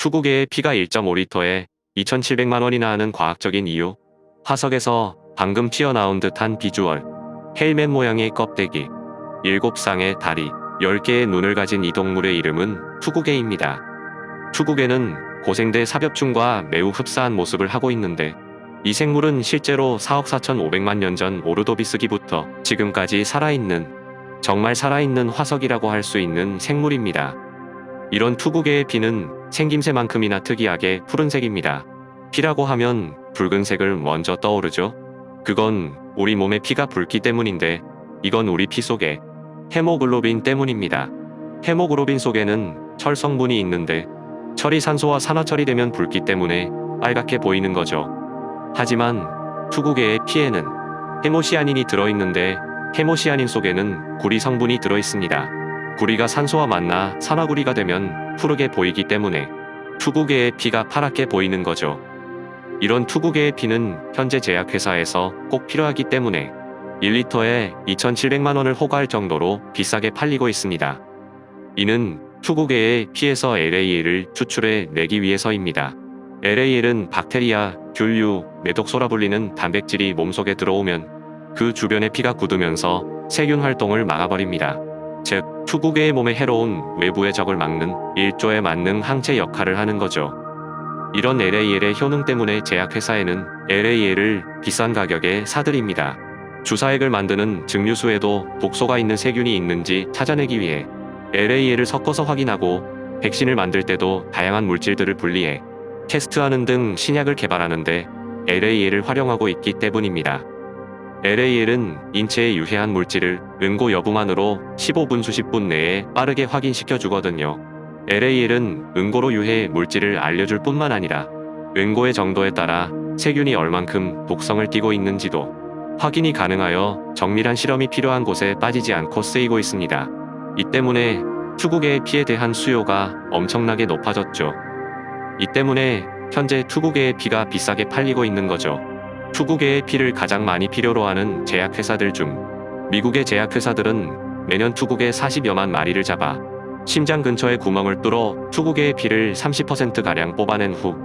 투구개의 피가 1.5리터에 2,700만 원이나 하는 과학적인 이유. 화석에서 방금 튀어나온 듯한 비주얼. 헬멧 모양의 껍데기, 7쌍의 다리, 10개의 눈을 가진 이 동물의 이름은 투구개입니다. 투구개는 고생대 삽엽충과 매우 흡사한 모습을 하고 있는데, 이 생물은 실제로 4억 4,500만 년 전 오르도비스기부터 지금까지 정말 살아있는 화석이라고 할 수 있는 생물입니다. 이런 투구개의 피는 생김새만큼이나 특이하게 푸른색입니다. 피라고 하면 붉은색을 먼저 떠오르죠. 그건 우리 몸의 피가 붉기 때문인데, 이건 우리 피 속에 헤모글로빈 때문입니다. 헤모글로빈 속에는 철 성분이 있는데, 철이 산소와 산화철이 되면 붉기 때문에 빨갛게 보이는 거죠. 하지만 투구개의 피에는 헤모시아닌이 들어있는데, 헤모시아닌 속에는 구리 성분이 들어있습니다. 구리가 산소와 만나 산화구리가 되면 푸르게 보이기 때문에 투구개의 피가 파랗게 보이는 거죠. 이런 투구개의 피는 현재 제약회사에서 꼭 필요하기 때문에 1리터에 2,700만 원을 호가할 정도로 비싸게 팔리고 있습니다. 이는 투구개의 피에서 LAL을 추출해 내기 위해서입니다. LAL은 박테리아, 균류, 메독소라 불리는 단백질이 몸속에 들어오면 그 주변의 피가 굳으면서 세균 활동을 막아버립니다. 즉, 투구개의 몸에 해로운 외부의 적을 막는 일조의 만능 항체 역할을 하는 거죠. 이런 LAL의 효능 때문에 제약회사에는 LAL을 비싼 가격에 사들입니다. 주사액을 만드는 증류수에도 독소가 있는 세균이 있는지 찾아내기 위해 LAL을 섞어서 확인하고, 백신을 만들 때도 다양한 물질들을 분리해 테스트하는 등 신약을 개발하는데 LAL을 활용하고 있기 때문입니다. LAL은 인체에 유해한 물질을 응고 여부만으로 15분 수십 분 내에 빠르게 확인시켜 주거든요. LAL은 응고로 유해 물질을 알려줄 뿐만 아니라 응고의 정도에 따라 세균이 얼만큼 독성을 띠고 있는지도 확인이 가능하여 정밀한 실험이 필요한 곳에 빠지지 않고 쓰이고 있습니다. 이 때문에 투구개의 피에 대한 수요가 엄청나게 높아졌죠. 이 때문에 현재 투구개의 피가 비싸게 팔리고 있는 거죠. 투구개의 피를 가장 많이 필요로 하는 제약회사들 중 미국의 제약회사들은 매년 투구개 40여만 마리를 잡아 심장 근처에 구멍을 뚫어 투구개의 피를 30%가량 뽑아낸 후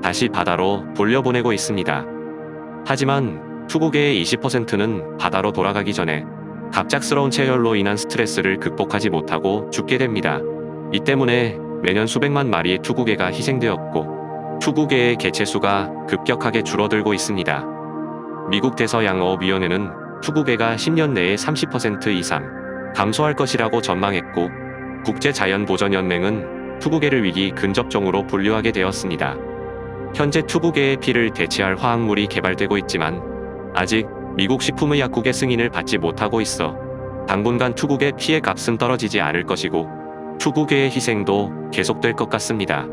다시 바다로 돌려보내고 있습니다. 하지만 투구개의 20%는 바다로 돌아가기 전에 갑작스러운 체열로 인한 스트레스를 극복하지 못하고 죽게 됩니다. 이 때문에 매년 수백만 마리의 투구개가 희생되었고, 투구개의 개체수가 급격하게 줄어들고 있습니다. 미국 대서양어업위원회는 투구개가 10년 내에 30% 이상 감소할 것이라고 전망했고, 국제자연보전연맹은 투구개를 위기 근접종으로 분류하게 되었습니다. 현재 투구개의 피를 대체할 화학물이 개발되고 있지만 아직 미국 식품의약국의 승인을 받지 못하고 있어 당분간 투구개 피의 값은 떨어지지 않을 것이고 투구개의 희생도 계속될 것 같습니다.